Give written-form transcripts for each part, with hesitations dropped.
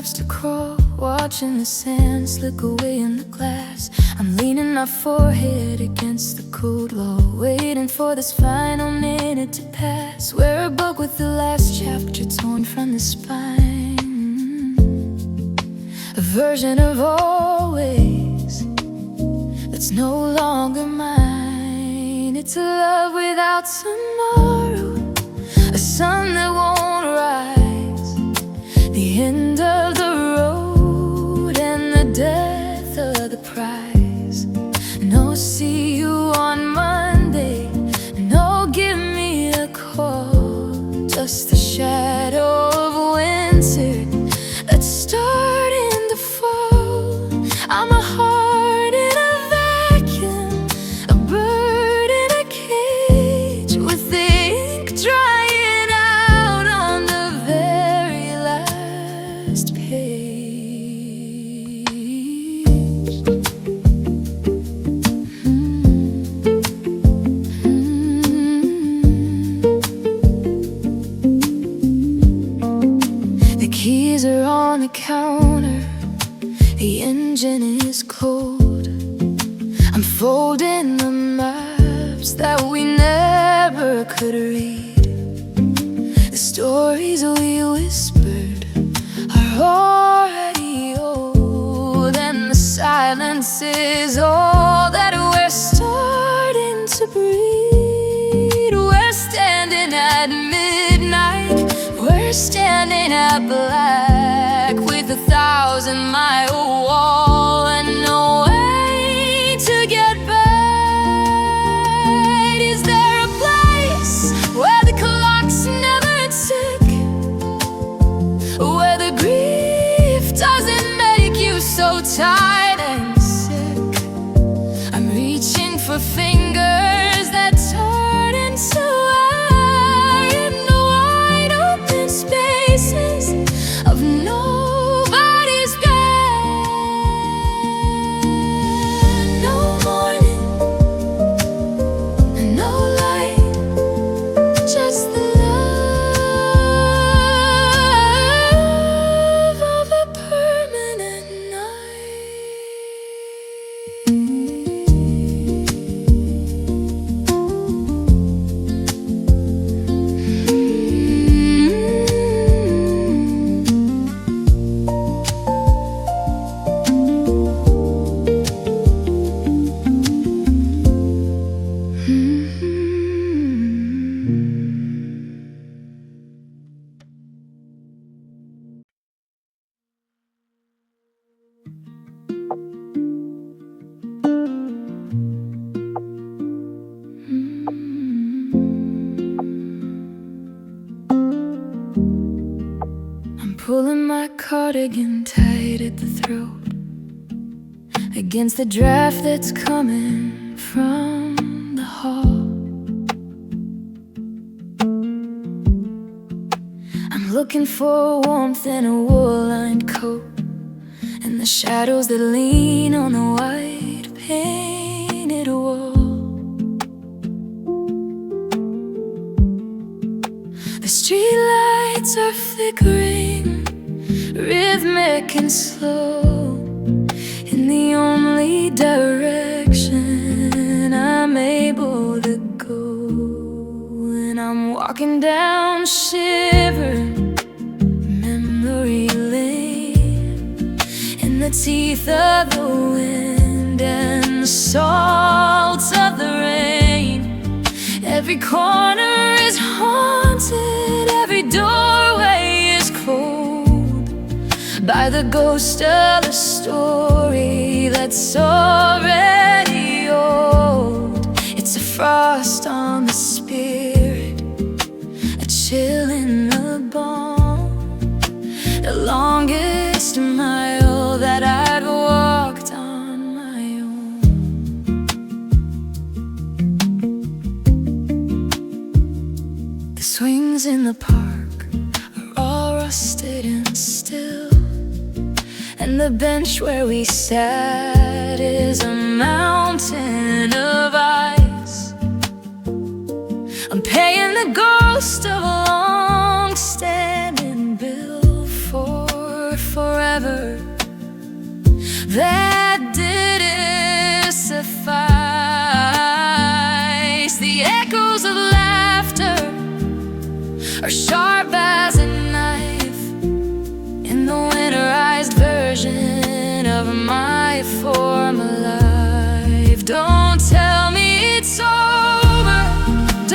starts to crawl, watching the sand slick away in the glass. I'm leaning my forehead against the cold wall, waiting for this final minute to pass, where a book with the last chapter torn from the spine, a version of always that's no longer mine. It's a love without tomorrow, a sun that won't rise, the end of the road and the death of the prize. No, see you on Monday, no, give me a call. Just the shadow of winter that's starting to fall. I'm a heart in a vacuum, a bird in a cage, with the ink drying out on the very last page. The keys are on the counter, the engine is cold. I'm folding the maps that we never could read. The stories we whispered are already old, and the silence is all that we're starting to breed. We're standing at midnight, we're standing at black, with 1,000-mile wall and no way to get back. Is there a place where the clocks never tick, where the grief doesn't make you so tired and sick? I'm reaching for fingers that turn into air in the wide open spaces of nobody's bed. No morning, no light, just the love of a permanent I'm pulling my cardigan tight at the throat, against the draft that's coming from the hall. I'm looking for warmth in a wool-lined coat, and the shadows that lean on the white painted wall. The streetlights are flickering, rhythmic and slow, in the only direction I'm able to go. And I'm walking down shivering memory lane, in the teeth of the wind and the salt of the rain. Every corner is haunted, every doorway is cold, by the ghost of a story that's already old. It's a frost on the spirit, a chill in the bone, the longest mile that I've walked on my own. The swings in the park are all rusted and still, and the bench where we sat is a mountain of ice. I'm paying the ghost of a long-standing bill for forever. That didn't suffice. The echoes of laughter are sharp as a knife in the winterized version of my former life. Don't tell me it's over,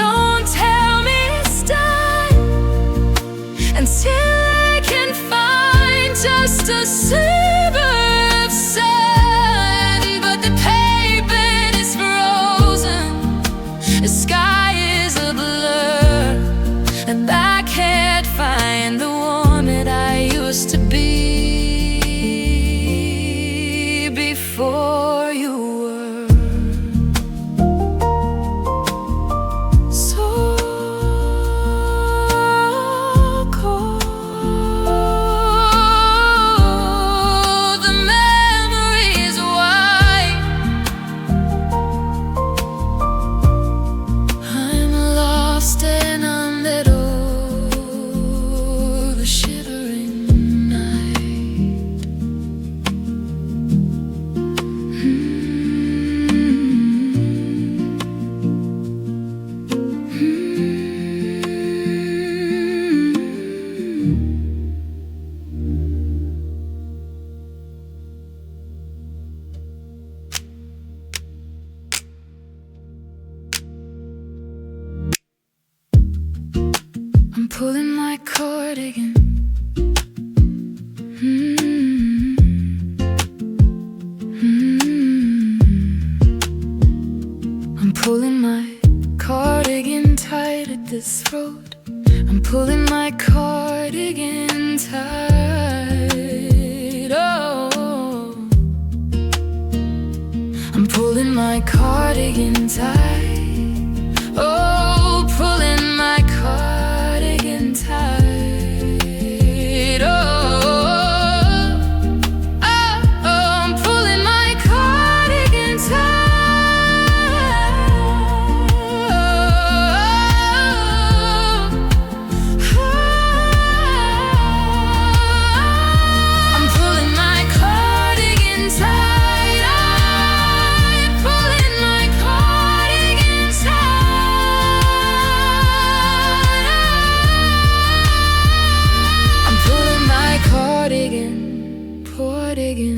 don't tell me it's done, until I can find just a sliver of sun. But the pavement is frozen, the sky is a blur, and I can't find the woman I used to be before you were. So cold, the memories white. I'm lost in a middle, the shivering night. I'm pulling my cardigan. I'm pulling my cardigan tight at the throat. I'm pulling my cardigan tight. Oh, I'm pulling my cardigan tight. Oh, pulling my cardigan tight. Oh, I'm pulling my cardigan tight. I'm pulling my cardigan tight. I'm pulling my cardigan tight. I'm pulling my cardigan, cardigan.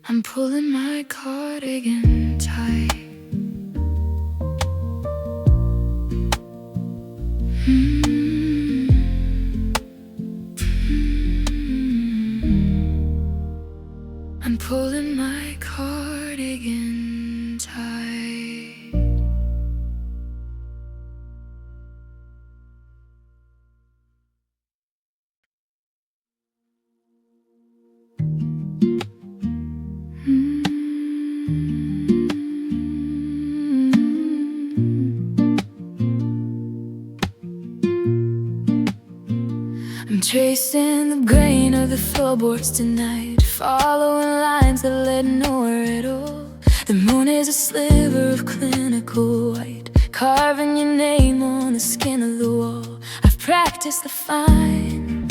I'm pulling my cardigan tight. I'm pulling my cardigan tight. I'm tracing the grain of the floorboards tonight, following lines that led nowhere at all. The moon is a sliver of clinical white, carving your name on the skin of the wall. I've practiced the fine,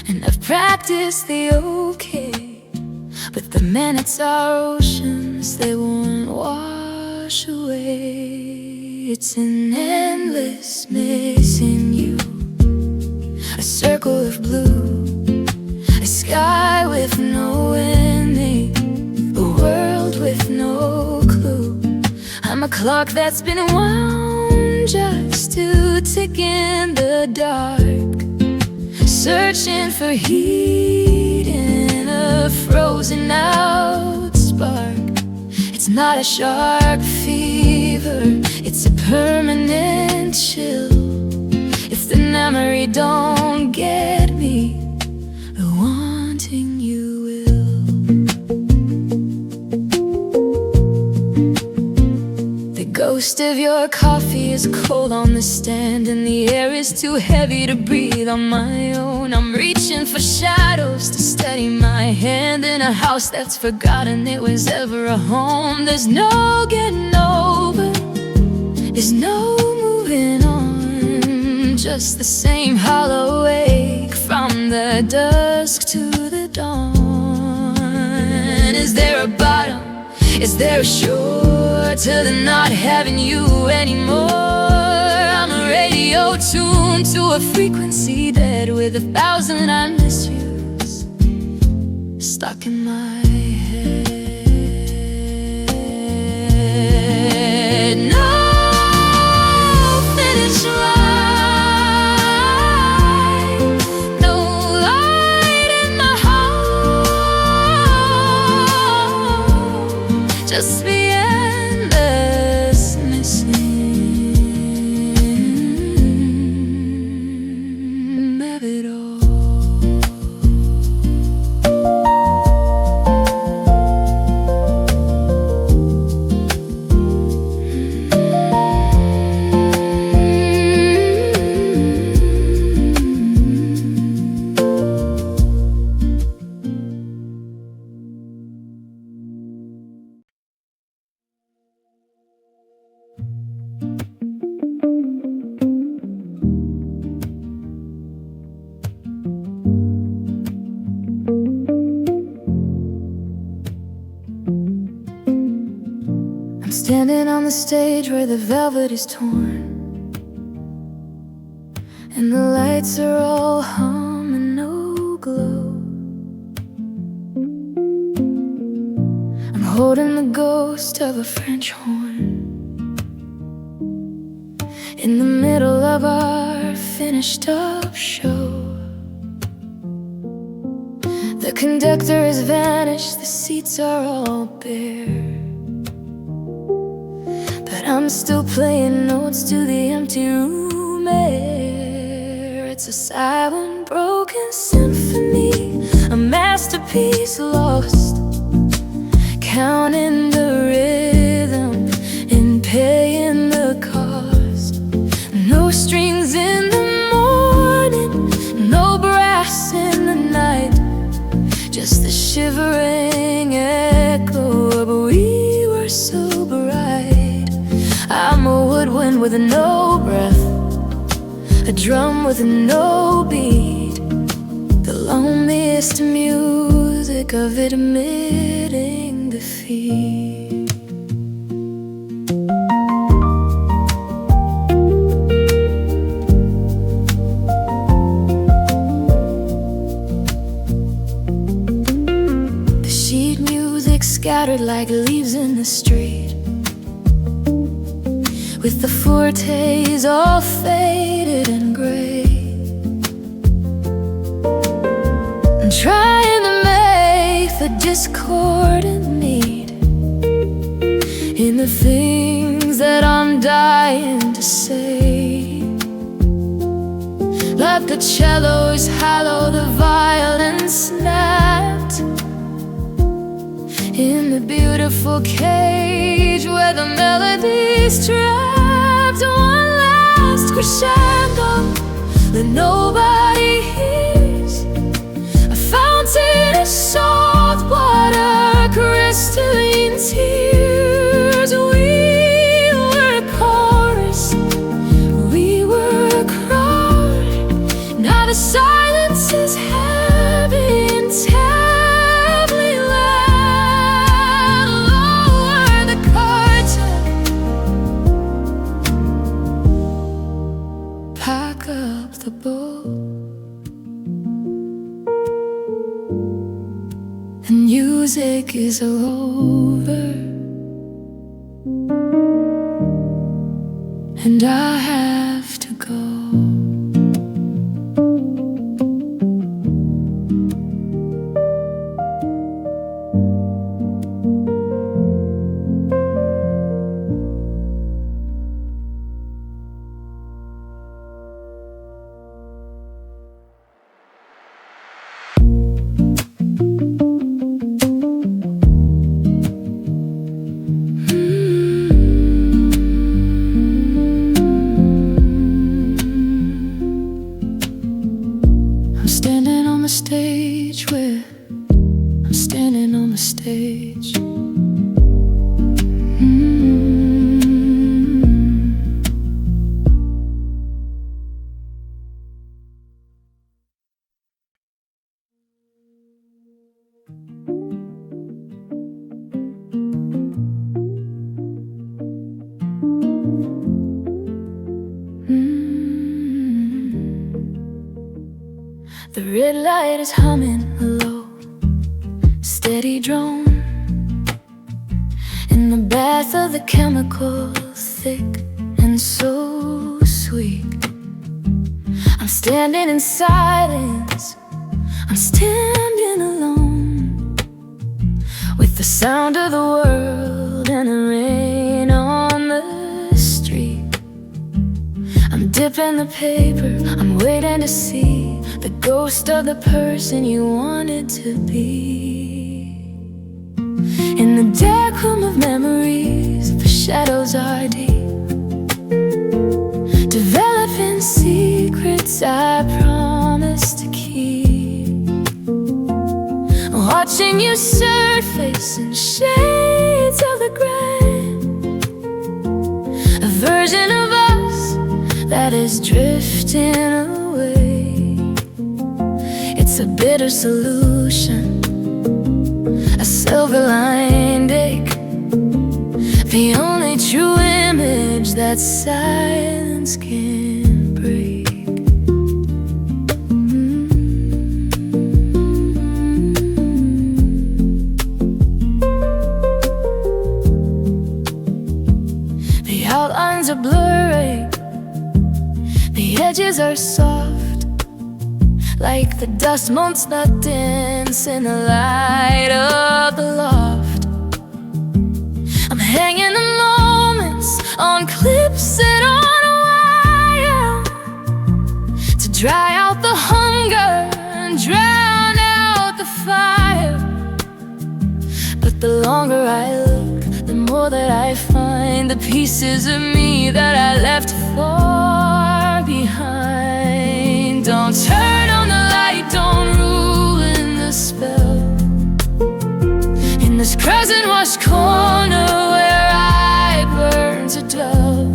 and I've practiced the okay, but the minutes are oceans, they won't wash away. It's an endless missing you, a circle of blue, a sky with no ending, a world with no clue. I'm a clock that's been wound just to tick in the dark, searching for heat in a frozen out spark. It's not a sharp fever, it's a permanent chill. If the memory don't get me, the wanting you will. The ghost of your coffee is cold on the stand, and the air is too heavy to breathe on my own. I'm reaching for shadows to steady my hand in a house that's forgotten it was ever a home. There's no getting over There's no moving on, just the same hollow ache from the dusk to the dawn. Is there a bottom? Is there a shore to the not having you anymore? I'm a radio tuned to a frequency dead with 1,000 I miss yous stuck in my head. No finish line, no light in my heart, just the endless missing of it all. Standing on the stage where the velvet is torn and the lights are all hum and no glow. I'm holding the ghost of a French horn in the middle of our finished up show. The conductor has vanished, the seats are all bare, but I'm still playing notes to the empty room air. It's a silent, broken symphony, a masterpiece lost, counting the rhythm and paying the cost. No strings in the morning, no brass in the night, just the shivering echo of we were so bright. I'm a woodwind with no breath, a drum with no beat, the loneliest music of admitting defeat. The sheet music scattered like leaves in the street, with the fortes all faded and gray. I'm trying to make the discordant meet in the things that I'm dying to say. Let the cellos hollow, the violin snapped in the beautiful cage where the melody's trapped. One last crescendo that nobody hears, a fountain of salt water, crystalline tears. We were a chorus, we were a crowd. Now the silence is heavy and terribly loud. Lower the curtain, pack up the boat. The music is over, and I have to go. The red light is humming a low, steady drone. In the bath of the chemicals, thick and so sweet. I'm standing in silence, I'm standing alone, with the sound of the world and the rain on the street. I'm dipping the paper, I'm waiting to see the ghost of the person you wanted to be. In the dark room of memories, the shadows are deep, developing secrets I promised to keep. Watching you surface in shades of the gray, a version of us that is drifting away. It's a bitter solution, a silver-lined ache, the only true image that silence can break. The outlines are blurry, the edges are soft, like the dust motes that dance in the light of the loft. I'm hanging the moments on clips and on a wire, to dry out the hunger and drown out the fire. But the longer I look, the more that I find the pieces of me that I left far behind. Don't turn on the light, don't ruin the spell. In this crescent washed corner where I burn to dwell,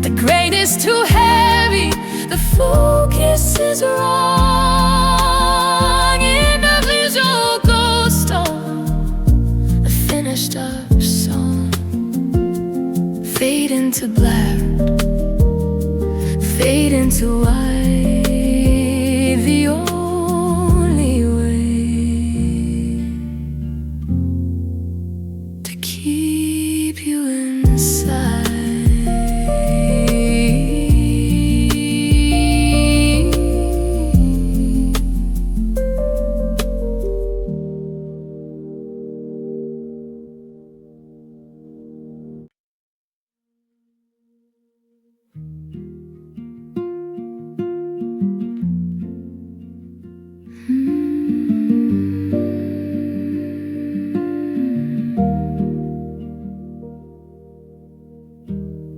the grain is too heavy, the focus is wrong. And of this old ghost stone, a finished up song, fade into black, fade into white. The only way to keep you inside.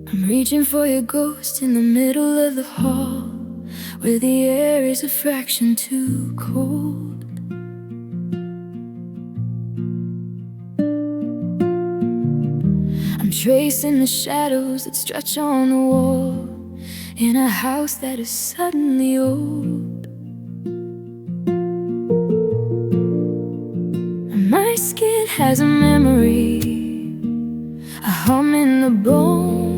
I'm reaching for your ghost in the middle of the hall, where the air is a fraction too cold. I'm tracing the shadows that stretch on the wall, in a house that is suddenly old. And my skin has a memory, a hum in the bone,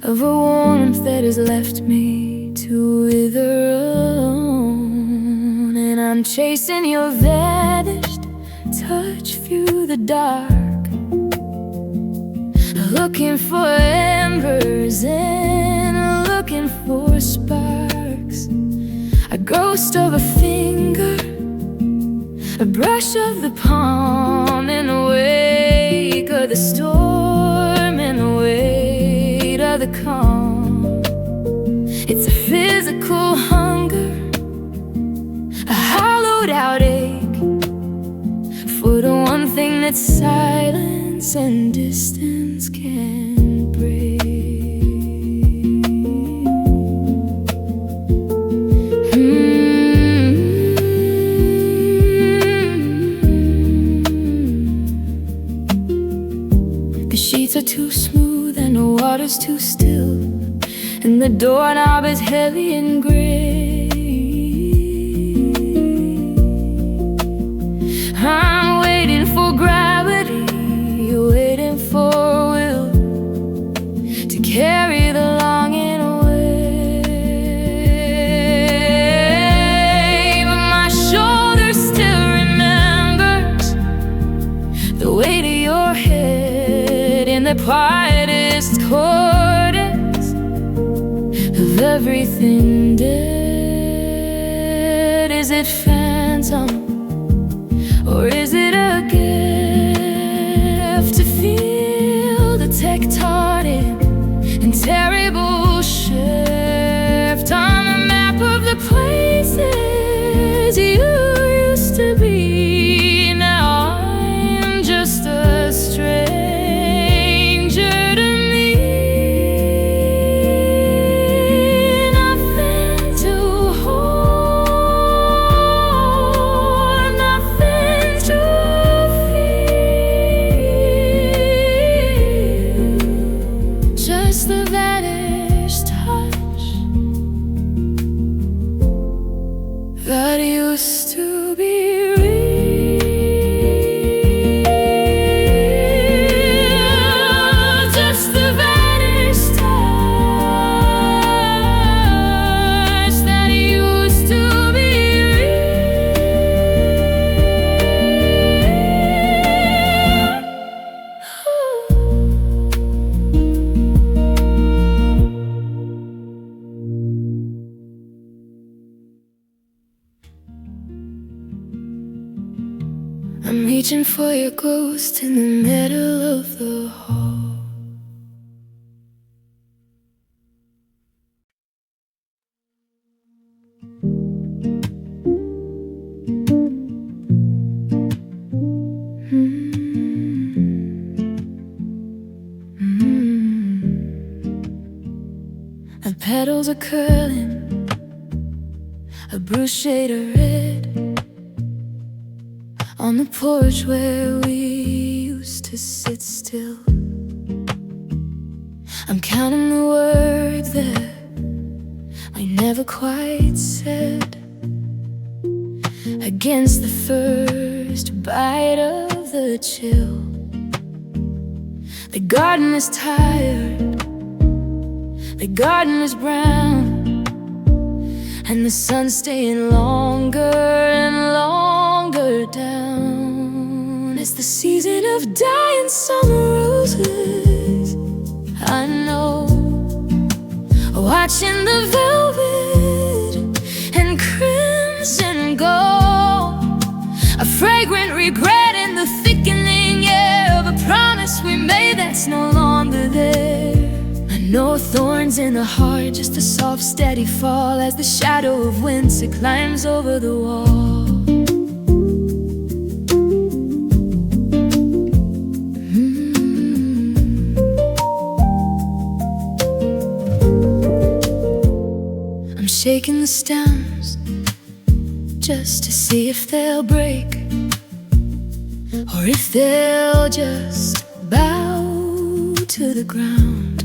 of a warmth that has left me to wither alone. And I'm chasing your vanished touch through the dark, looking for embers and looking for sparks. A ghost of a finger, a brush of the palm, in the wake of the storm, in the weight of the calm. It's a physical hunger, a hollowed out ache, for the one thing that silence and distance can't break. The sheets are too smooth and the water's too still, and the doorknob is heavy and gray. I'm waiting for gravity, you're waiting for will to carry the longing away. finest quarters of everything dead. Is it phantom, or is it a gift to feel the tectonic and terrible shift on the map of the places you used to be? Now I'm just a stranger to me. Nothing to hold, nothing to feel, just the vanished touch that used to be real. Just the vanished touch that used to be I'm reaching for your ghost in the middle of the hall. The petals are curling, a bruised shade of red on the porch where we used to sit still. I'm counting the words that we never quite said against the first bite of the chill. The garden is tired, the garden is brown, and the sun's staying longer and longer down. It's the season of dying summer roses, I know, watching the velvet and crimson go, a fragrant regret in the thickening air of a promise we made that's no longer there. No thorns in the heart, just a soft steady fall as the shadow of winter climbs over the wall. I'm shaking the stems just to see if they'll break, or if they'll just bow to the ground.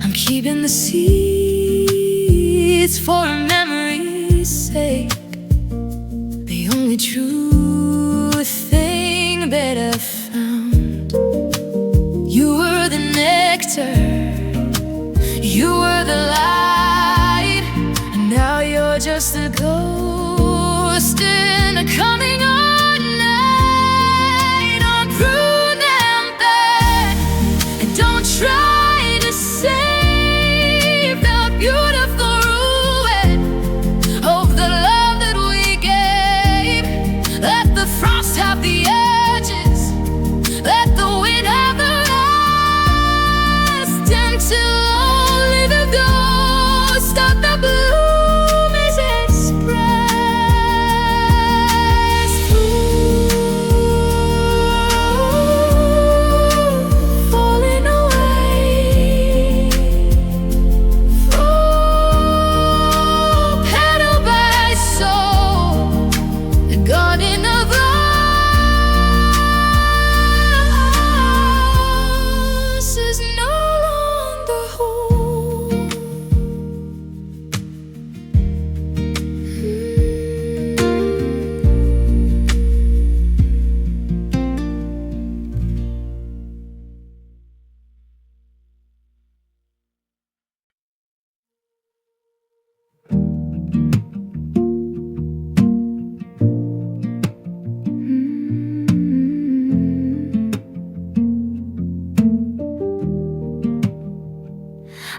I'm keeping the seeds for memory's sake, the only true thing that I've found. You were the nectar, you were the light, and now you're just a ghost in a coming on night. Unprune them back and don't try to save the beautiful ruin of the love that we gave. Let the frost have the edges, let the wind have the rest, until only the ghost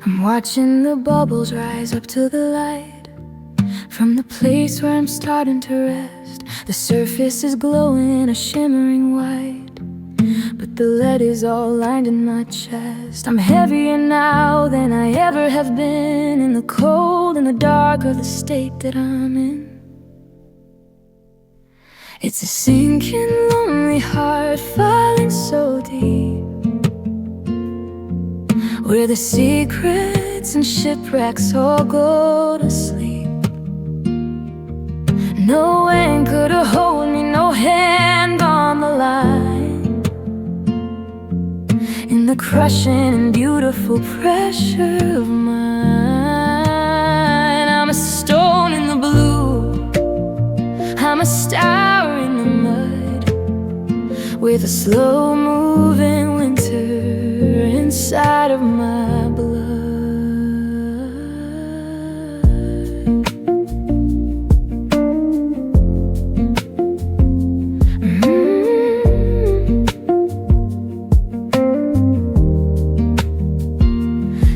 I'm watching the bubbles rise up to the light from the place where I'm starting to rest. The surface is glowing a shimmering white, but the lead is all lined in my chest. I'm heavier now than I ever have been, in the cold and the dark of the state that I'm in. It's a sinking, lonely heart falling so deep, where the secrets and shipwrecks all go to sleep. No anchor to hold me, no hand on the line, in the crushing and beautiful pressure of mine. I'm a stone in the blue, I'm a star in the mud, with a slow-moving winter inside of my blood.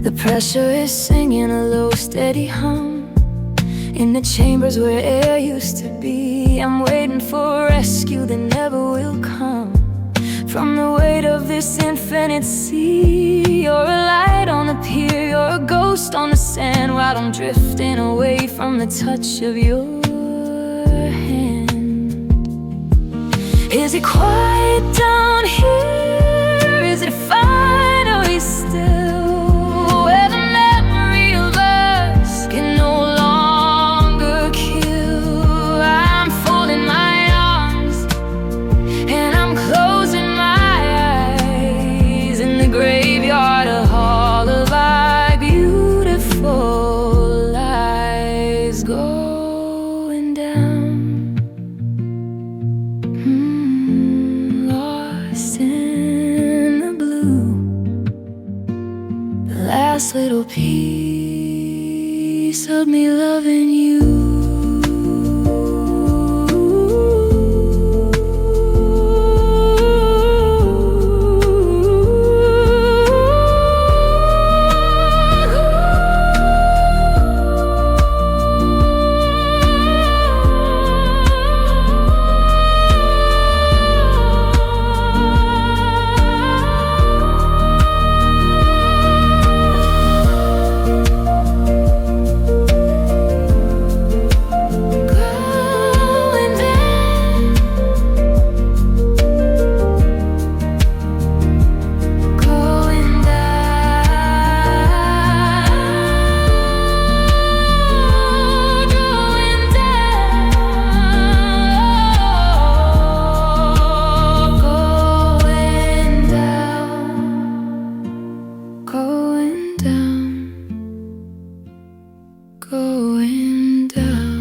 The pressure is singing a low, steady hum in the chambers where air used to be. I'm waiting for a rescue that never will come from the weight of this infinite sea. You're a light on the pier, you're a ghost on the sand, while I'm drifting away from the touch of your hand. Is it quiet down here? Is it finally still, where the memory of us can no longer kill? I'm folding my arms and I'm closing my eyes in the graveyard of all of our beautiful lives going down. Lost in the blue, the last little piece of me loving you. Going down.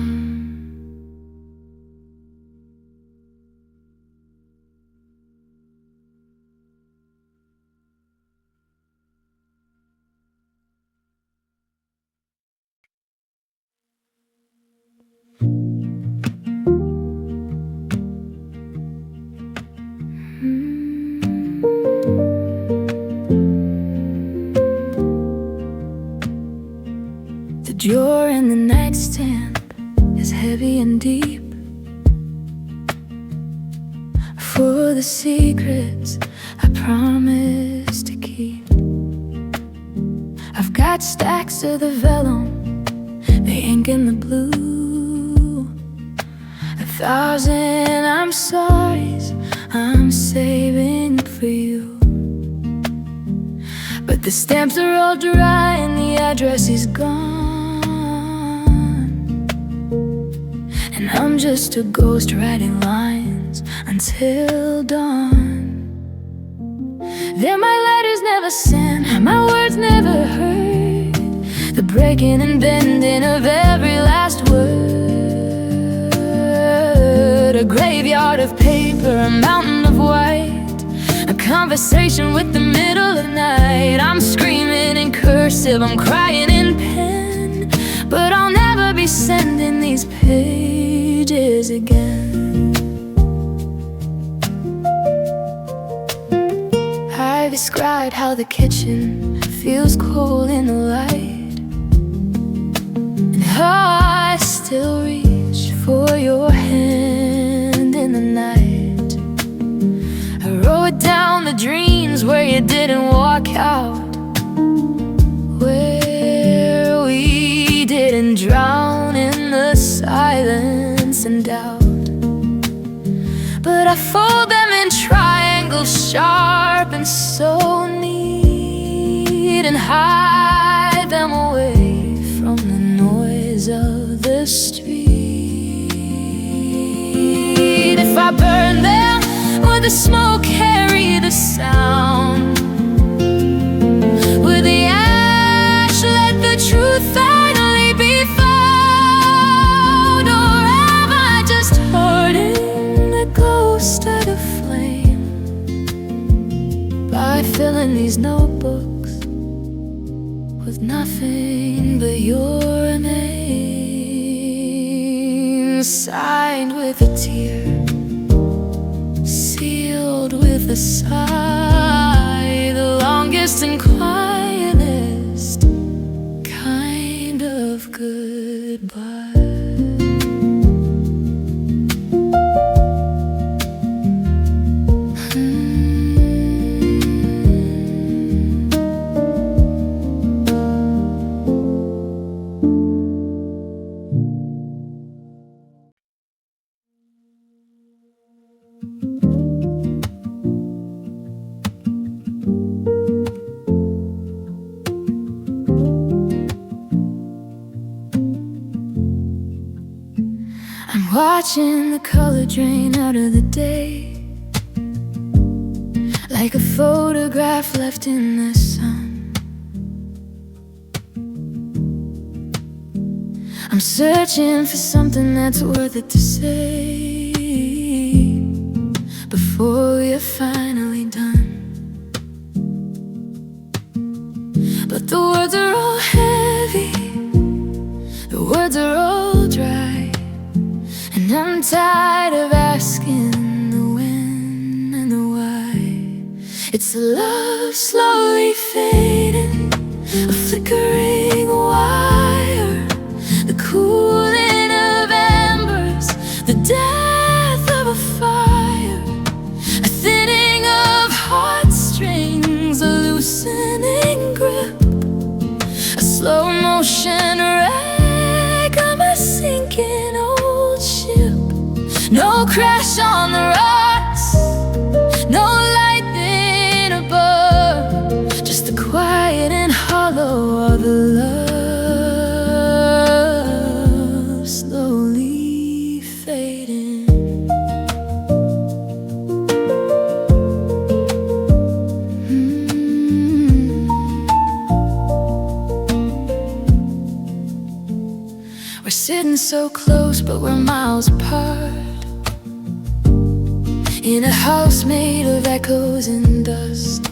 The drawer in the nightstand is heavy and deep, full of the secrets I promised to keep. I've got stacks of the vellum, the ink and the blue, 1,000 I'm sorry's I'm saving for you. But the stamps are all dry and the address is gone, and I'm just a ghost writing lines until dawn. They're my letters never sent, my words never heard, the breaking and bending of every last word. A graveyard of paper, a mountain of white, a conversation with the middle of night. I'm screaming in cursive, I'm crying in pen, but I'll never be sending these pages again. I described how the kitchen feels cold in the light, and how I still reach for your hand in the night. I wrote down the dreams where you didn't walk out, where we didn't drown in the silence and doubt. But I fold them in triangles, sharp and so neat, and hide them away from the noise of the street. If I burn them, would the smoke carry the sound? Would the ash let the truth finally be found? Or am I just hurting the ghost of the flame by filling these notebooks with nothing but your name, signed with a tear, sealed with a sigh, the longest and quietest kind of goodbye. I'm watching the color drain out of the day, like a photograph left in the sun. I'm searching for something that's worth it to say before we are finally done. But the words are all heavy, the words are all dry, and I'm tired of asking the when and the why. It's a love slowly fading, a flickering wire, the cooling of embers, the death of a fire, a thinning of heartstrings, a loosening grip, a slow motion wreck of a sinking old ship. No crash on the rocks, no lightning above, just the quiet and hollow of the love slowly fading. We're sitting so close, but we're miles apart, in a house made of echoes and dust.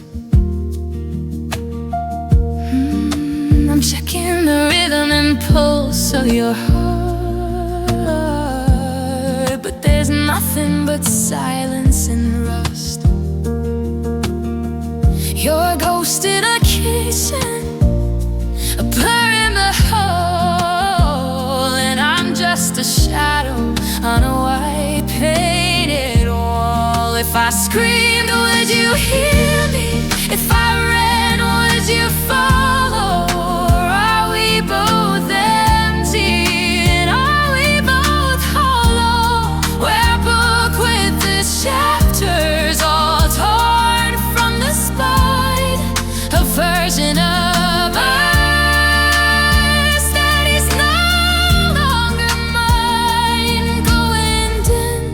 I'm checking the rhythm and pulse of your heart, but there's nothing but silence and rust. You're a ghost in a kitchen, a blur in the hole, and I'm just a shadow on a white painted wall. If I screamed, would you hear me? If I ran, would you follow? Or are we both empty, and are we both hollow? We're a book with the chapters all torn from the spine, a version of us that is no longer mine. Going dim,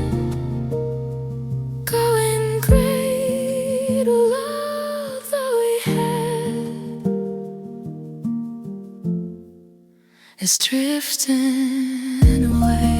going gray, to love that we had is drifting away.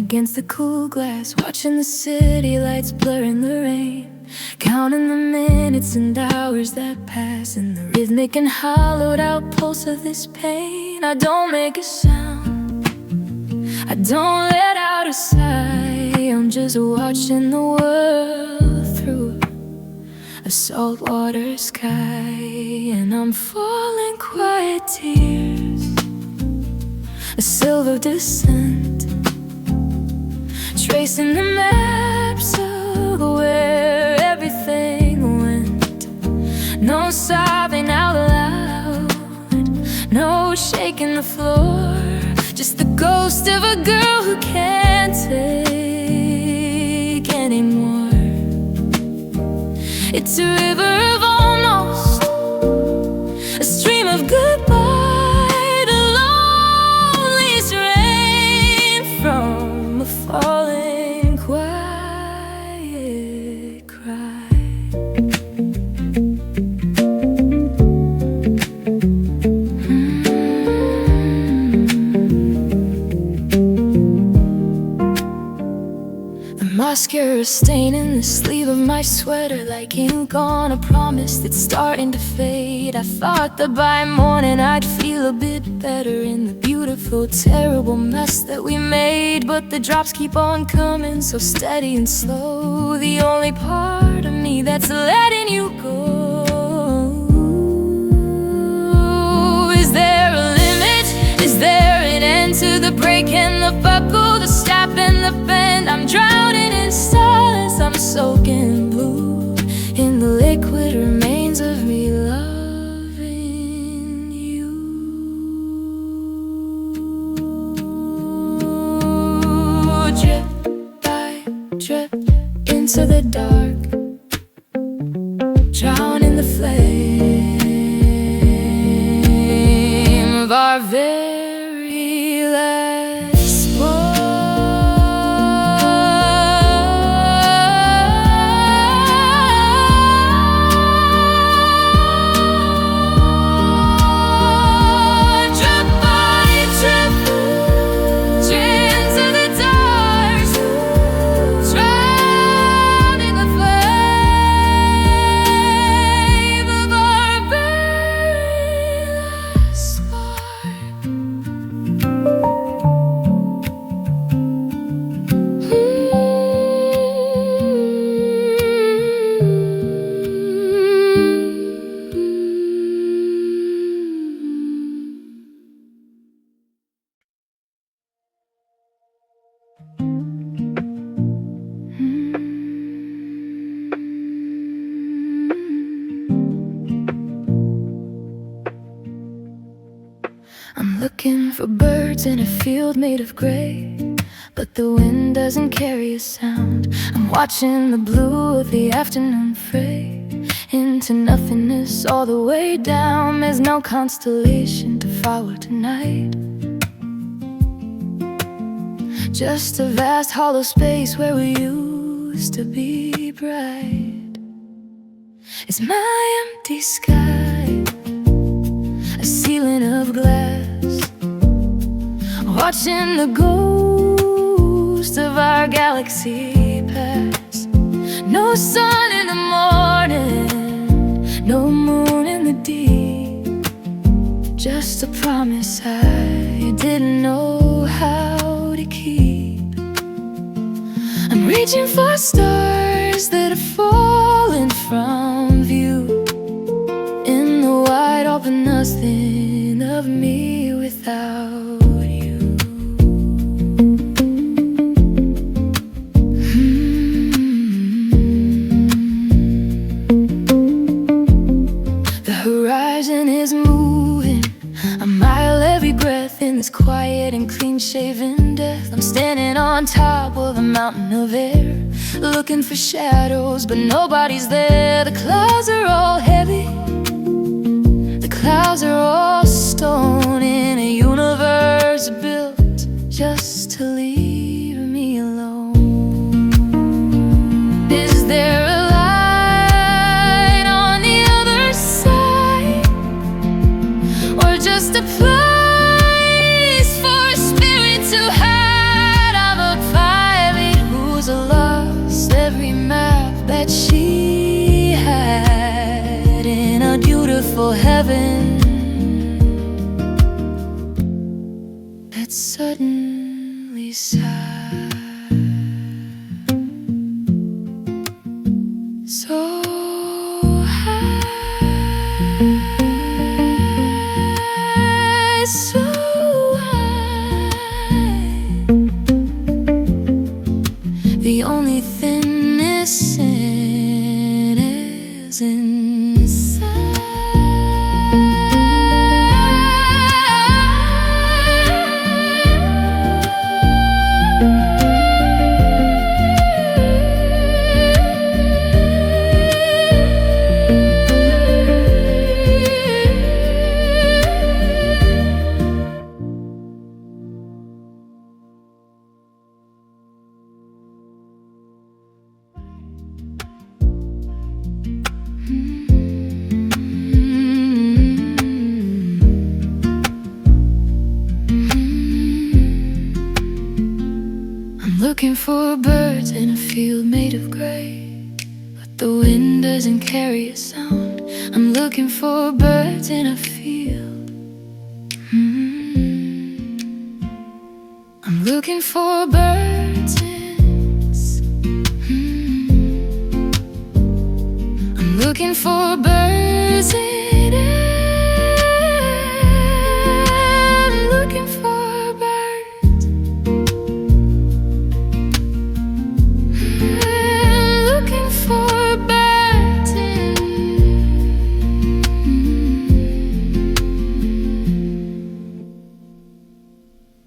against the cool glass, watching the city lights blur in the rain, counting the minutes and hours that pass in the rhythmic and hollowed out pulse of this pain. I don't make a sound, I don't let out a sigh. I'm just watching the world through a saltwater sky, and I'm falling quiet tears, a silver descent, tracing the maps of where everything went. No sobbing out loud, no shaking the floor, just the ghost of a girl who can't take anymore. It's a river of almost, a stream of goodbye, the loneliest rain from a falling quiet cry. The mascara staining the sleeve of my sweater like ink on a promise that's starting to fade. I thought that by morning I'd feel a bit better in the beautiful, terrible mess that we made, but the drops keep on coming so steady and slow. The only part of me that's letting you go. Is there a limit? Is there an end to the break and the buckle, the snap and the bend? I'm drowning in silence, I'm soaking blue in the liquid remains of me loving you. Drip by drip into the dark, drown in the flame of our very last spark. I'm looking for birds in a field made of gray, but the wind doesn't carry a sound. I'm watching the blue of the afternoon fade into nothingness all the way down. There's no constellation to follow tonight, just a vast hollow space where we used to be bright. It's my empty sky, a ceiling of glass, watching the ghost of our galaxy pass. No sun in the morning, no moon in the deep, just a promise I didn't know how to keep. I'm reaching for stars that have fallen from view in the wide open nothing of me without you. The horizon is moving a mile every breath in this quiet and clean-shaven death. I'm standing on top of a mountain of air, looking for shadows, but nobody's there. The clouds are all heavy, the clouds are all stone, in a universe built just to leave me alone. Is there a light on the other side, or just a place for a spirit to hide? I'm a little heaven that suddenly sighed. So high, so high. The only thing missing is inside. Looking for birds in a field made of gray, but the wind doesn't carry a sound. I'm looking for birds in a field. I'm looking for birds I'm looking for birds in I'm looking for birds. Looking for birds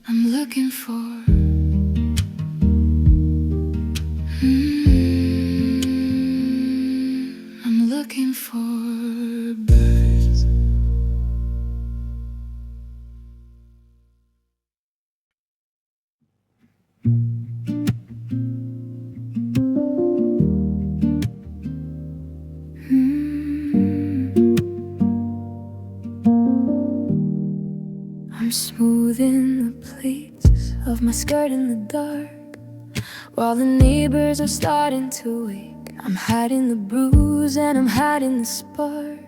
I'm looking for I'm looking for birds. I'm smoothing the pleats of my skirt in the dark, while the neighbors are starting to wake. I'm hiding the bruise and I'm hiding the spark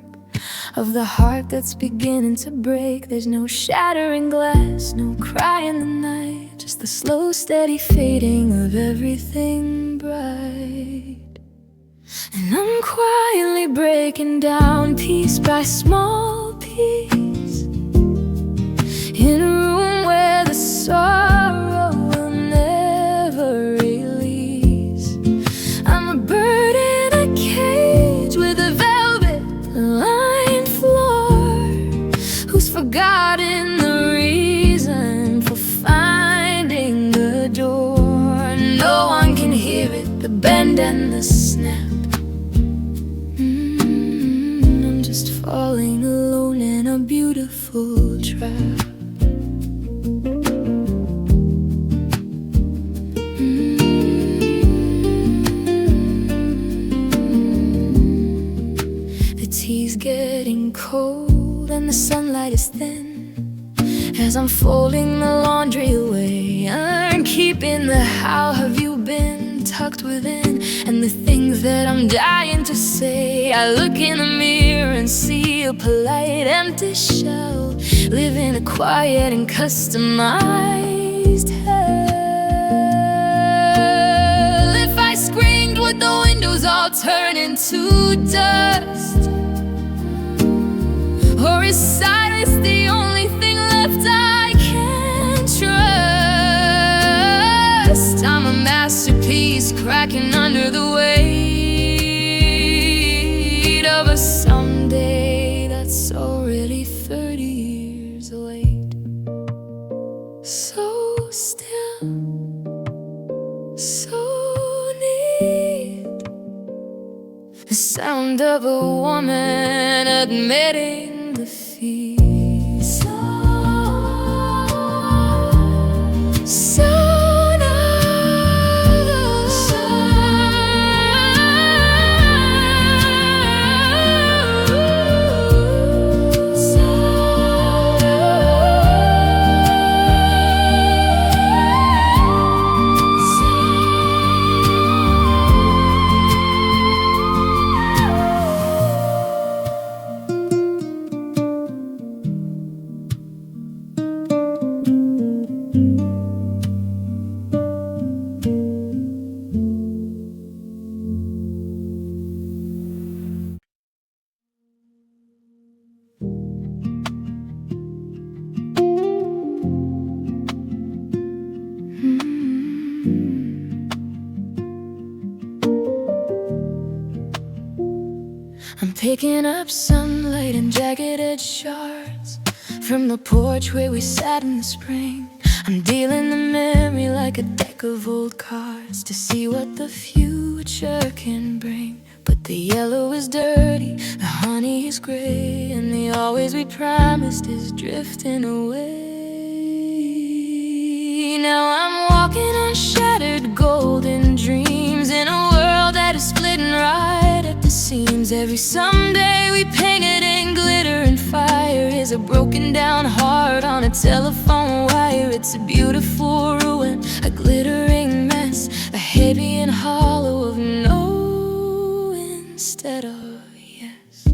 of the heart that's beginning to break. There's no shattering glass, no cry in the night, just the slow, steady fading of everything bright. And I'm quietly breaking down piece by small piece, in a room where the sorrow will never release. I'm a bird in a cage with a velvet-lined floor, who's forgotten the reason for finding the door. No one can hear it, the bend and the snap. I'm just falling alone in a beautiful trap. Tea's getting cold and the sunlight is thin, as I'm folding the laundry away. I'm keeping the how have you been tucked within, and the things that I'm dying to say. I look in the mirror and see a polite empty shell, living a quiet and customized hell. If I screamed, would the windows all turn into dust? Or is silence the only thing left I can trust? I'm a masterpiece cracking under the weight of a someday that's already 30 years late. So still, so neat, the sound of a woman admitting defeat. So picking up sunlight and jagged-edged shards from the porch where we sat in the spring. I'm dealing the memory like a deck of old cards to see what the future can bring. But the yellow is dirty, the honey is gray, and the always we promised is drifting away. Now I'm walking on shattered golden dreams in a world that is splitting right at the seams. Every someday we painted in glitter and fire is a broken down heart on a telephone wire. It's a beautiful ruin, a glittering mess, a heavy and hollow of no instead of yes.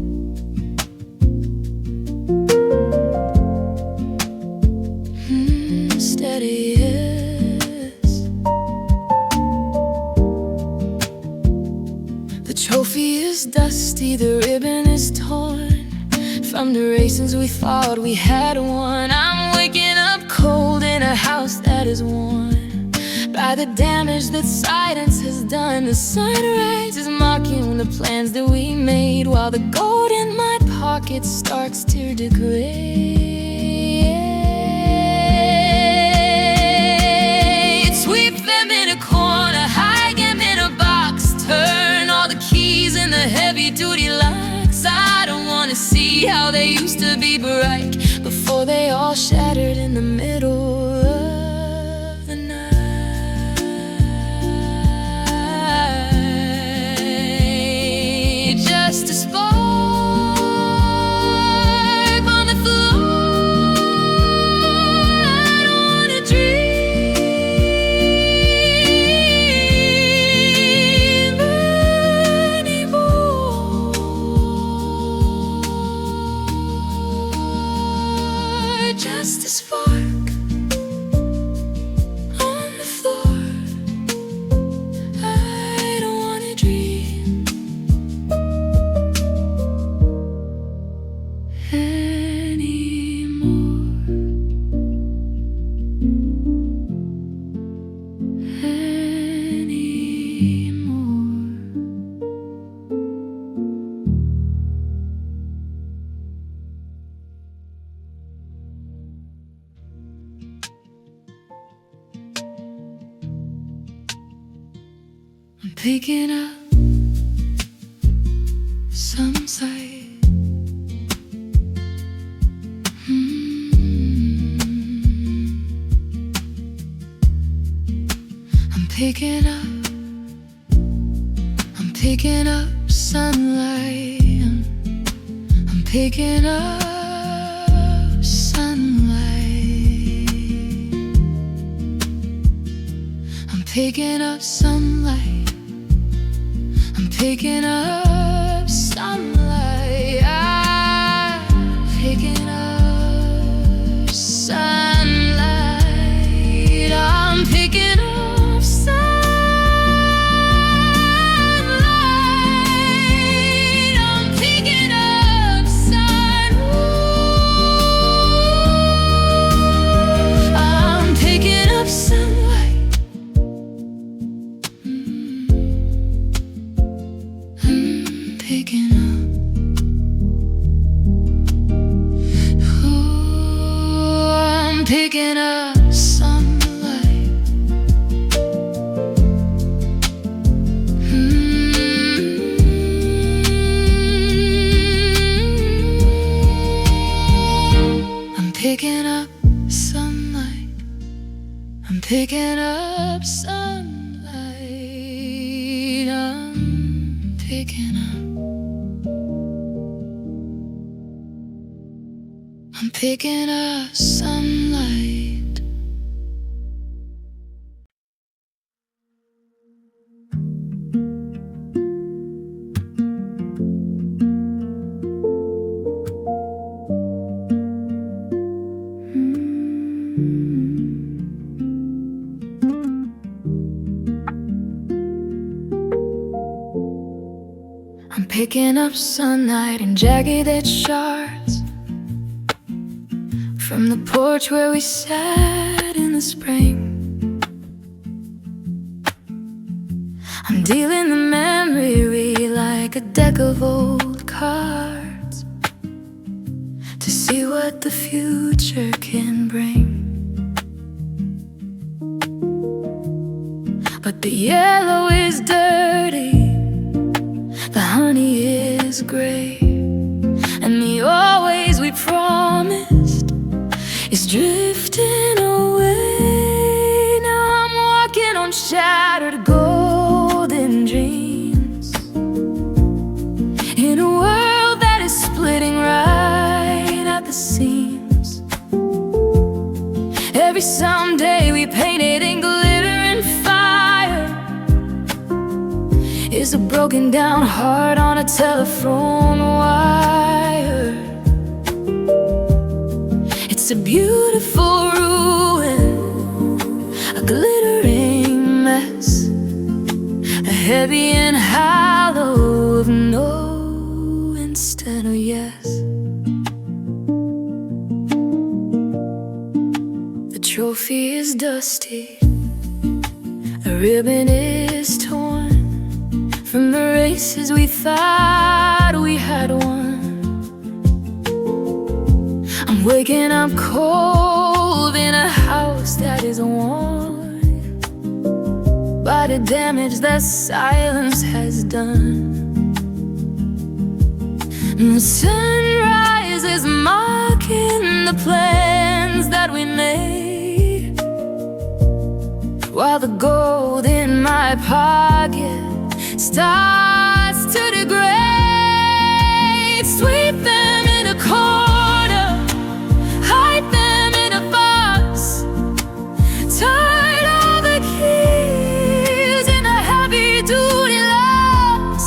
Instead of yes. The trophy is dusty, the ribbon is torn from the races we thought we had won. I'm waking up cold in a house that is worn by the damage that silence has done. The sunrise is mocking the plans that we made, while the gold in my pocket starts to degrade. Sweep them in a corner, hide them in a box, turn all the keys in the heavy-duty locks. I don't wanna see how they used to be bright before they all shattered in the middle of the night. Just a spark on the floor. I don't wanna dream anymore. Just a spark on the floor. I don't wanna dream anymore. I'm picking up some sight. I'm picking up sunlight. I'm picking up sunlight. I'm picking up sunlight. I'm picking up sunlight. I'm picking up sunlight. I'm picking up sunlight. I'm picking up sun. I'm picking up sunlight. Picking up. Oh, I'm picking up sunlight. I'm picking up sunlight. I'm picking up sunlight. I'm picking up. I'm picking up sunlight. I'm picking up sunlight and jagged-edged shards from the porch where we sat in the spring. I'm dealing the memory like a deck of old cards cards to see what the future can bring. But the yellow is dirty, the honey is gray, and the always we promised is drifting away. Now I'm walking on shattered golden dreams in a world that is splitting right at the seams. Every someday we painted in glitter and fire is a broken down heart on a telephone wire. It's a beautiful ruin, a glittering mess, a heavy and hollow of no instead of yes. The trophy is dusty, a ribbon is torn from the races we thought we had won. I'm waking up cold in a house that is worn by the damage that silence has done. And the sunrise is mocking the plans that we made, while the gold in my pocket starts to degrade. Sweep them in a corner, hide them in a box, tied all the keys in a heavy-duty locks.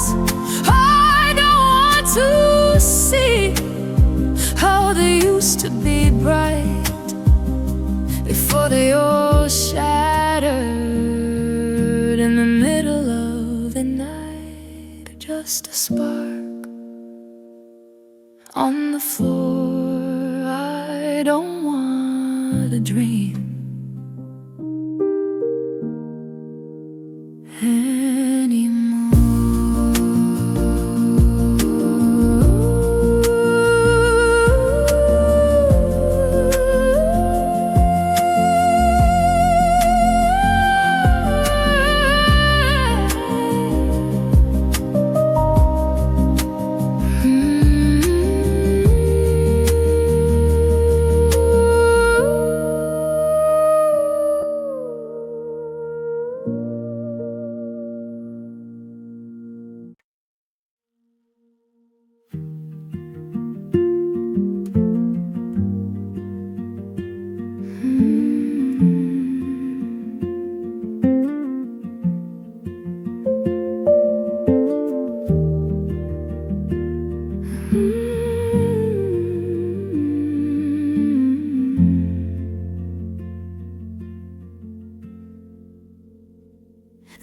I don't want to see how they used to be bright before they all shattered in the middle of the night. Just a spark on the floor. I don't want a dream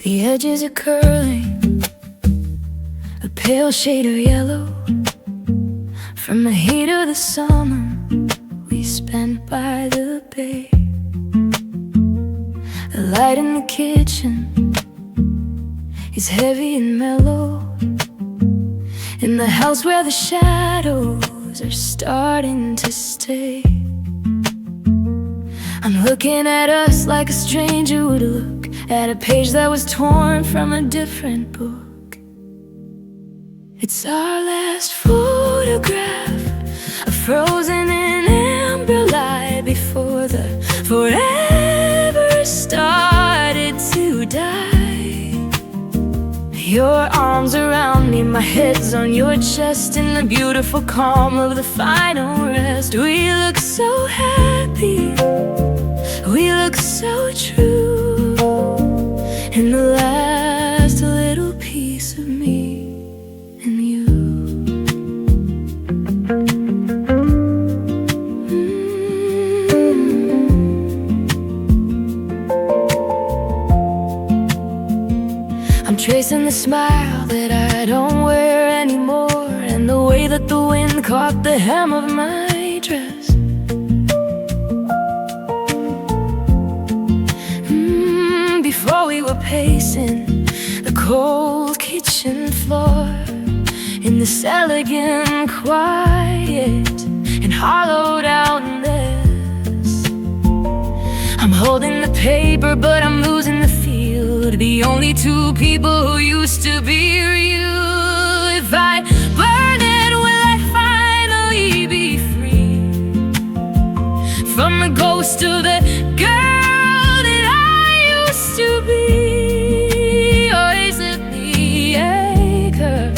The edges are curling, a pale shade of yellow from the heat of the summer we spent by the bay. The light in the kitchen is heavy and mellow, in the house where the shadows are starting to stay. I'm looking at us like a stranger would look at a page that was torn from a different book. It's our last photograph, a frozen in amber light before the forever started to die. Your arms around me, my head's on your chest, in the beautiful calm of the final rest. We look so happy, we look so true, in the last little piece of me and you. I'm tracing the smile that I don't wear anymore, and the way that the wind caught the hem of my dress. Before we were pacing the cold kitchen floor in in this elegant, quiet, and hollowed out nest. I'm holding the paper, but I'm losing the field. The only two people who used to be real. If I burn it, will I finally be free from the ghost of the girl that I used to be? Or is it the anchor,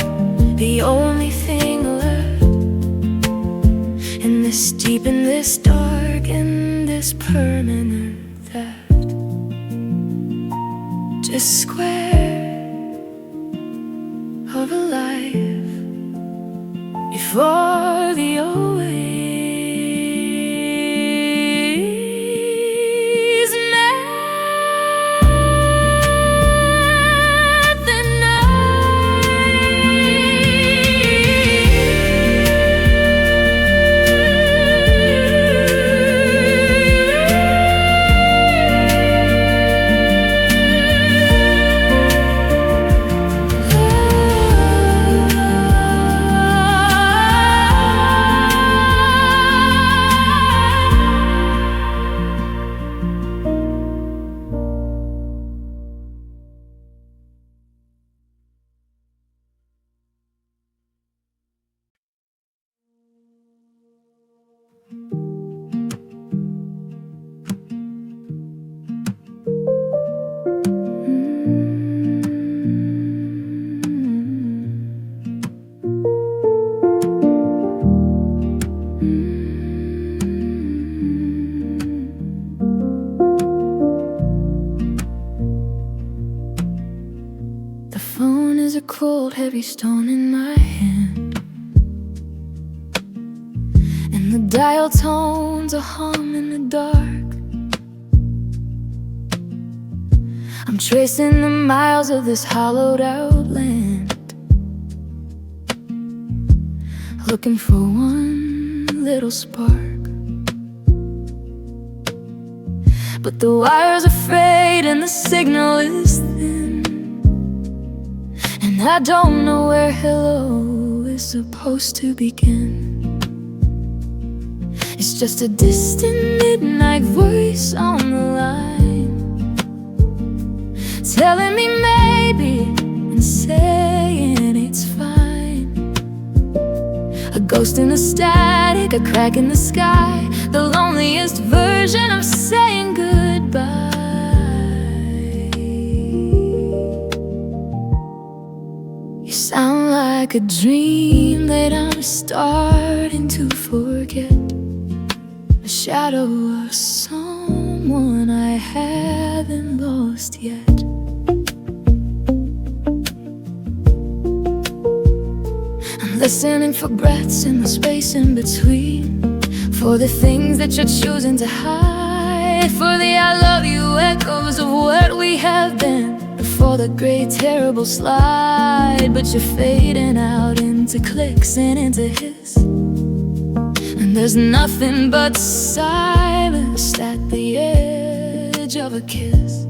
the only thing left in this deep, in this dark, in this permanent theft? Just square of a life before the always. A cold, heavy stone in my hand, and the dial tones a hum in the dark. I'm tracing the miles of this hollowed out land, looking for one little spark. But the wire's are frayed and the signal is thin, I don't know where hello is supposed to begin. It's just a distant midnight voice on the line, telling me maybe and saying it's fine. A ghost in the static, a crack in the sky, the loneliest version of saying goodbye. You sound like a dream that I'm starting to forget, a shadow of someone I haven't lost yet. I'm listening for breaths in the space in between, for the things that you're choosing to hide, for the I love you echoes of what we have been, for the great terrible slide. But you're fading out into clicks and into hiss, and there's nothing but silence at the edge of a kiss.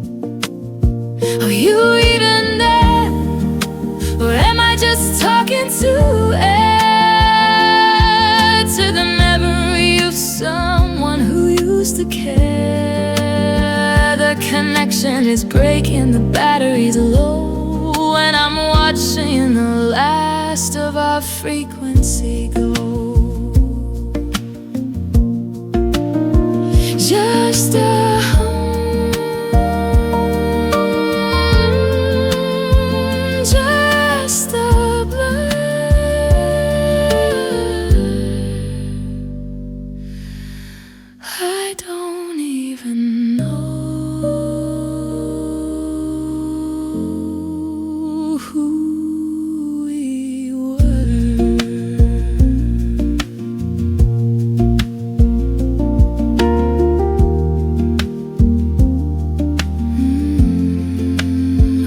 Are you even there, or am I just talking to air, to the memory of someone who used to care? The connection is breaking, the battery's low, and I'm watching the last of our frequency go. Just a hum, just a blur. I don't even know who we were.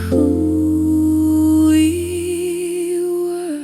Who we were.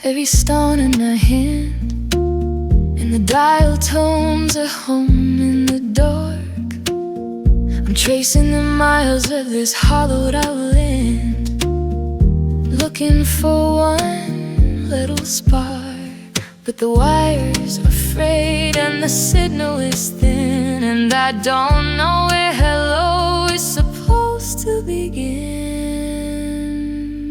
Heavy stone in my hand, and the dial tones are home in the dark. I'm tracing the miles of this hollowed out land, looking for one little spark. But the wires are frayed and the signal is thin, and I don't know where hello is supposed to begin.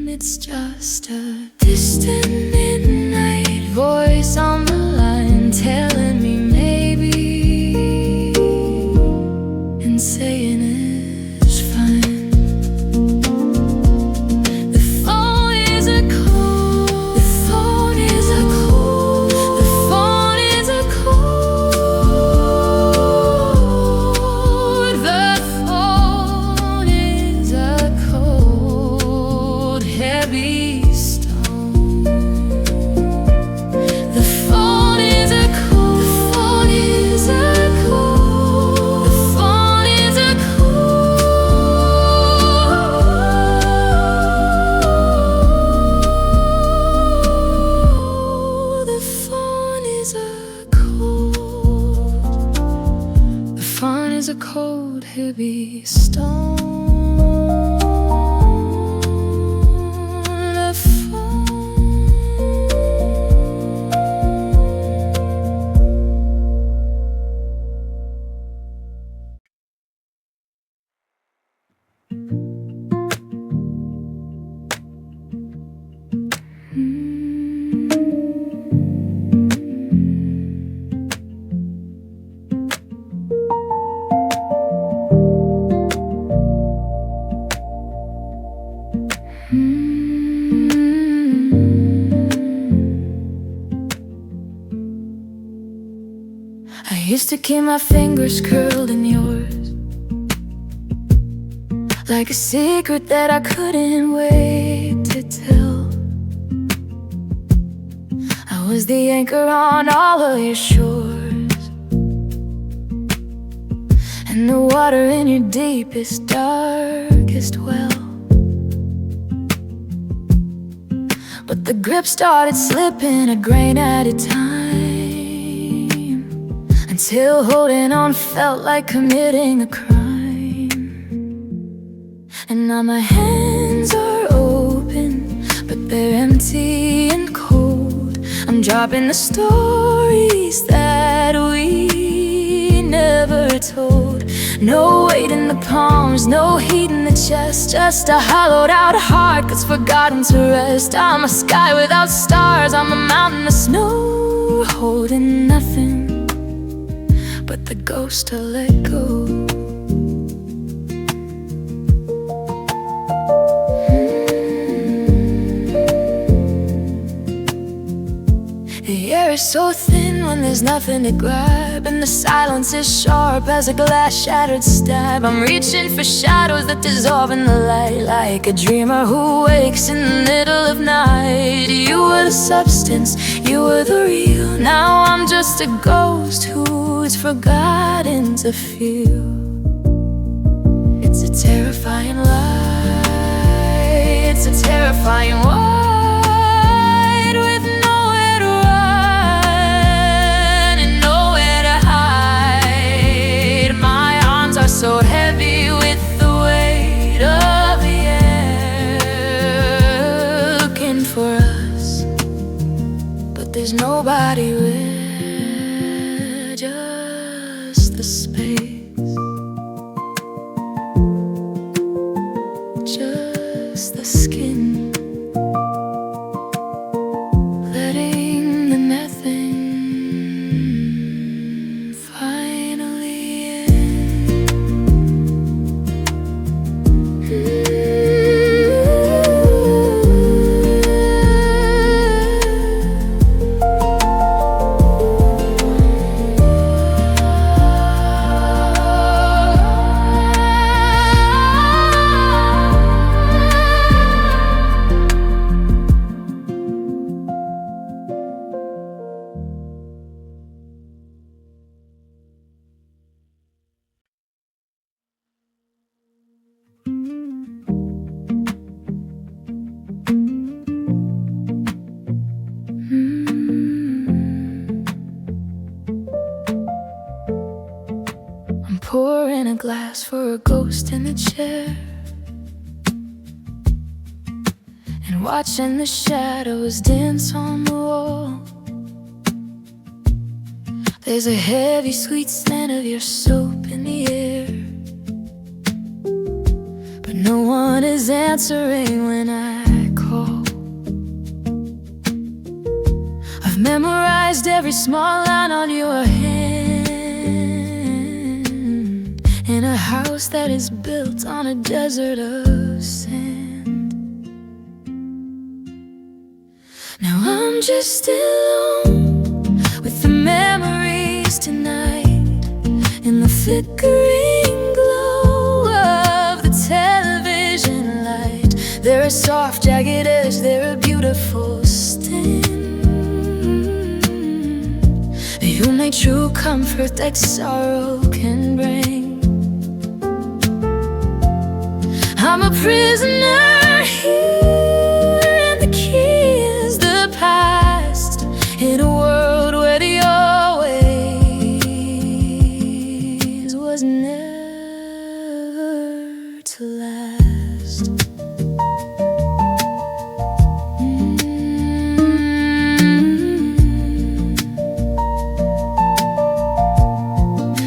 It's just a distant midnight voice on the line telling me maybe, and saying it's fine. The phone is a code, the phone is a code, the phone is a code, the phone is a cold, heavy stone. The phone is a code, the phone is a code, the phone is a code, the phone is a code, the phone is a cold, heavy stone. The phone. I used to keep my fingers curled in yours, like a secret that I couldn't wait to tell. I was the anchor on all of your shores, and the water in your deepest, darkest well. But the grip started slipping a grain at a time, until holding on felt like committing a crime. And now my hands are open, but they're empty and cold. I'm dropping the stories that we never told. No weight in the palms, no heat in the chest, just a hollowed out heart that's forgotten to rest. I'm a sky without stars, I'm a mountain of snow, holding nothing but the ghost to let go. The air is so thin when there's nothing to grab, and the silence is sharp as a glass shattered stab. I'm reaching for shadows that dissolve in the light, like a dreamer who wakes in the middle of night. You were the substance, you were the real. Now I'm just a ghost who's forgotten to feel. It's a terrifying lie, it's a terrifying wide, with nowhere to run and nowhere to hide. My arms are so heavy with the weight of the air, looking for us, but there's nobody with, just the space, just the skin, letting the nothing finally end. pouring a glass for a ghost in the chair and watching the shadows dance on the wall. There's a heavy sweet scent of your soap in the air, but no one is answering when I call. I've memorized every small line on your hand in a house that is built on a desert of sand. Now I'm just alone with the memories tonight, in the flickering glow of the television light. They're a soft, jagged edge, they're a beautiful stain. You make true comfort like sorrow can bring. I'm a prisoner here, and the key is the past, in a world where the always was never to last.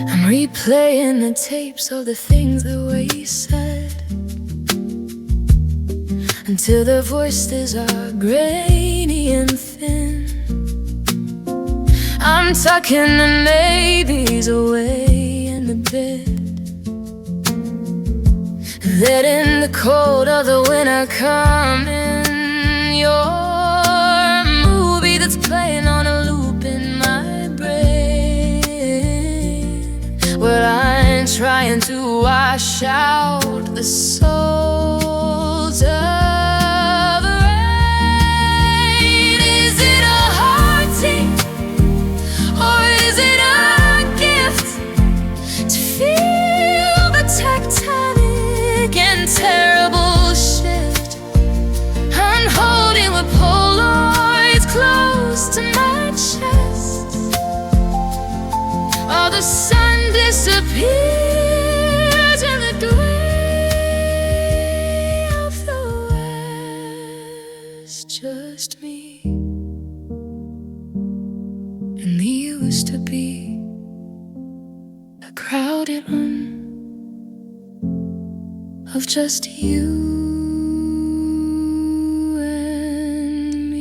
I'm replaying the tapes of the things that we said, until their voices are grainy and thin. I'm tucking the maybes away in the bed, letting the cold of the winter come in. Your movie that's playing on a loop in my brain, where I'm trying to wash out the souls of terrible shift. I'm holding the Polaroids close to my chest, while the sun disappears in the gray of the west. Just me and the used to be a crowded room of just you and me.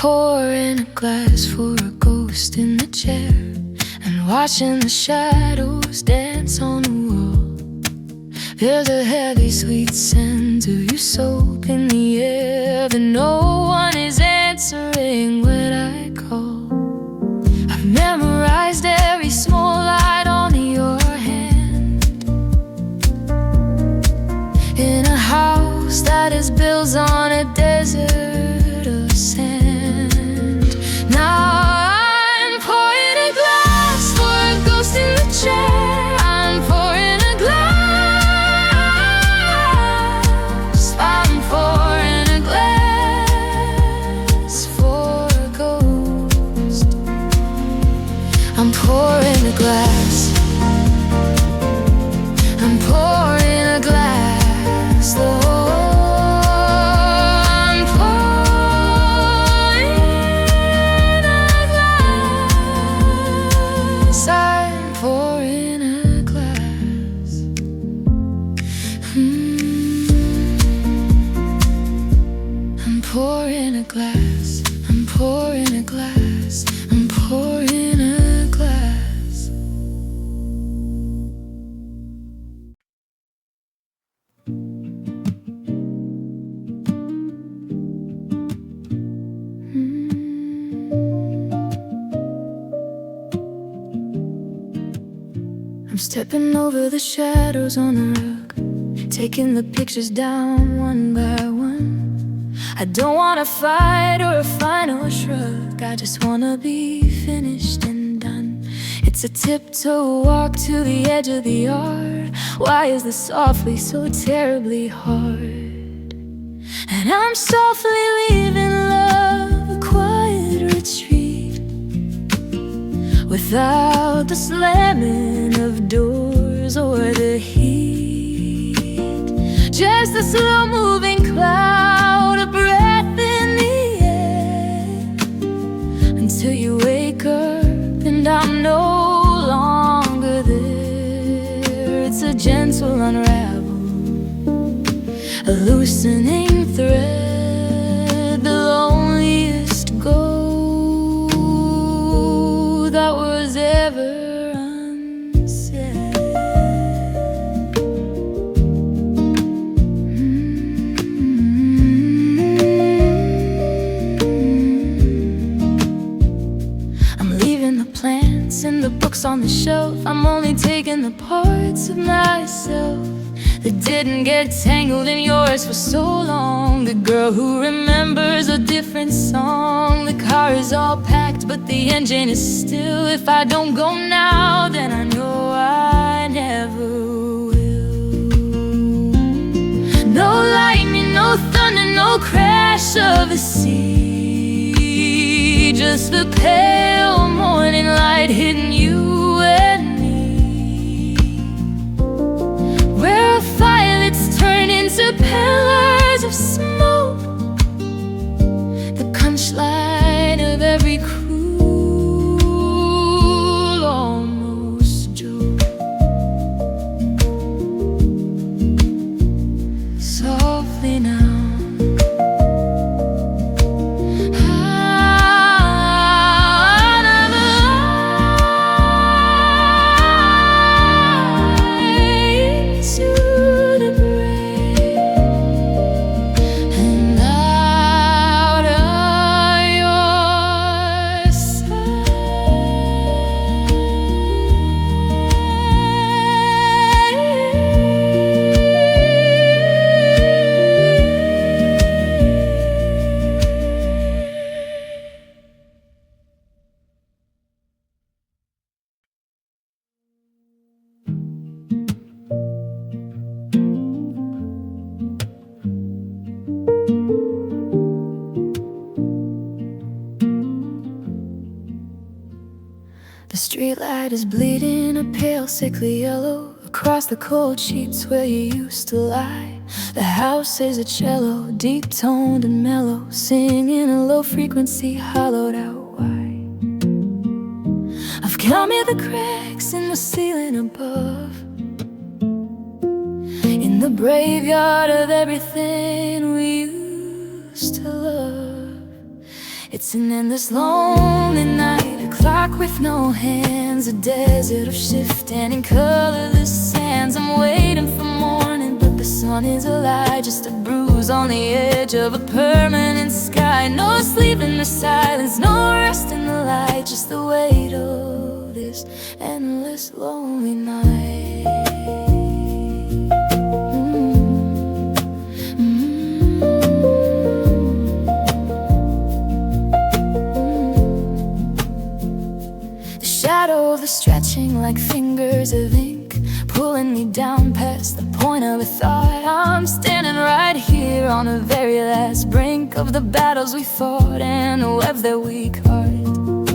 Pouring a glass for a ghost in the chair and watching the shadows dance on the wall. There's a heavy sweet scent of your soap in the air, but no one is answering when I call. I've memorized every small light on your hand, in a house that is built on a desert of sand. Now I'm pouring a glass for a ghost in the chair. I'm pouring a glass. I'm pouring a glass for a ghost. I'm pouring a glass. I'm pouring a glass. Pouring a glass, I'm pouring a glass, I'm pouring a glass. Stepping over the shadows on the rug, taking the pictures down one by one. I don't wanna fight or a final shrug, I just wanna be finished and done. It's a tiptoe walk to the edge of the yard. Why is this softly so terribly hard? And I'm softly leaving love, a quiet retreat, without the slamming of doors or the heat. Just a slow-moving cloud, a breath in the air, until you wake up and I'm no longer there. It's a gentle unravel, a loosening thread, the loneliest goal that was ever unsaid. I'm leaving the plants and the books on the shelf. I'm only taking the parts of myself that didn't get tangled in yours for so long. The girl who remembers a different song. The car is all packed but the engine is still. If I don't go now, then I know I never will. No lightning, no thunder, no crash of the sea, just the pale morning light hitting you and me, where a violet's turn into pillars of smoke, the punchline of every cruel almost joke. Softly now, the streetlight is bleeding a pale sickly yellow across the cold sheets where you used to lie. The house is a cello, deep toned and mellow, singing a low frequency hollowed out why. I've counted the cracks in the ceiling above, in the graveyard of everything we used to love. It's an endless lonely night, a clock with no hands, a desert of shifting and colorless sands. I'm waiting for morning, but the sun is a lie, just a bruise on the edge of a permanent sky. No sleep in the silence, no rest in the light, just the weight of this endless lonely night. Shadows are stretching like fingers of ink, pulling me down past the point of a thought. I'm standing right here on the very last brink of the battles we fought and the webs that we carved.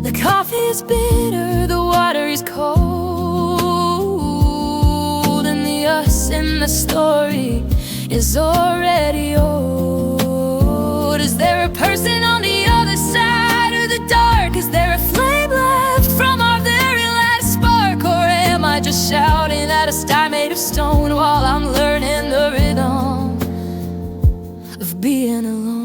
The coffee is bitter, the water is cold, and the us in the story is already old. Is there a person on the other side of the dark? Is there a flame left from our very last spark? Or am I just shouting at a sky made of stone while I'm learning the rhythm of being alone?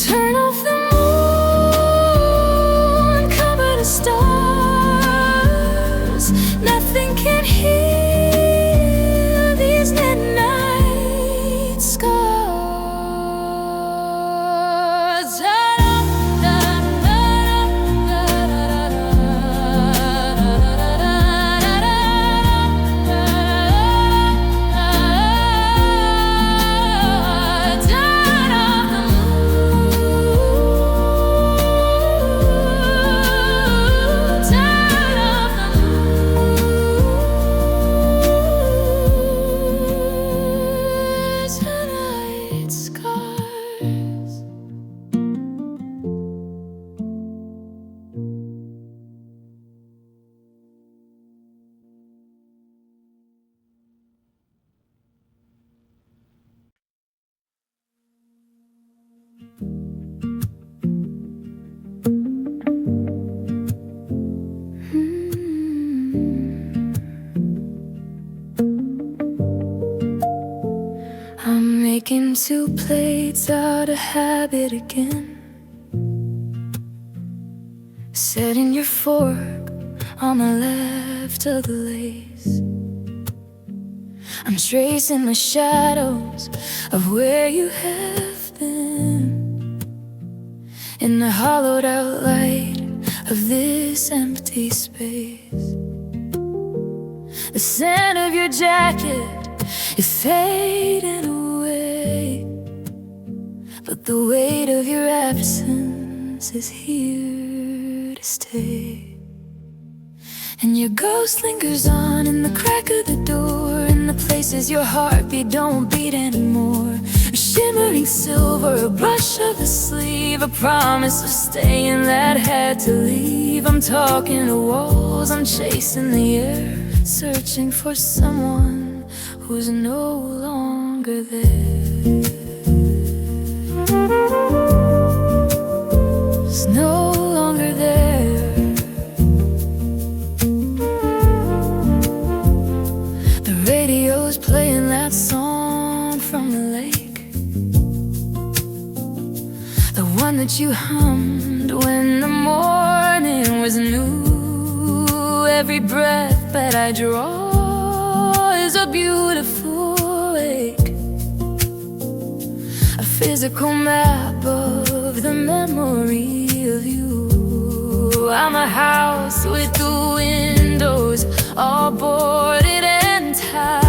Turn off the moon, cover the I'm making 2 plates out of habit again. Setting your fork on the left of the lace. I'm tracing the shadows of where you have been, in the hollowed out light of this empty space. The scent of your jacket is fading away, but the weight of your absence is here to stay. And your ghost lingers on in the crack of the door, in the places your heartbeat don't beat anymore. A shimmering silver, a brush of the sleeve, a promise of staying that had to leave. I'm talking to walls, I'm chasing the air, searching for someone who's no longer there. Who's no longer there. The radio's playing that song from the lake, the one that you hummed when the morning was new. Every breath that I draw is a beautiful wake, a physical map of the memory of you. I'm a house with the windows all boarded and tied,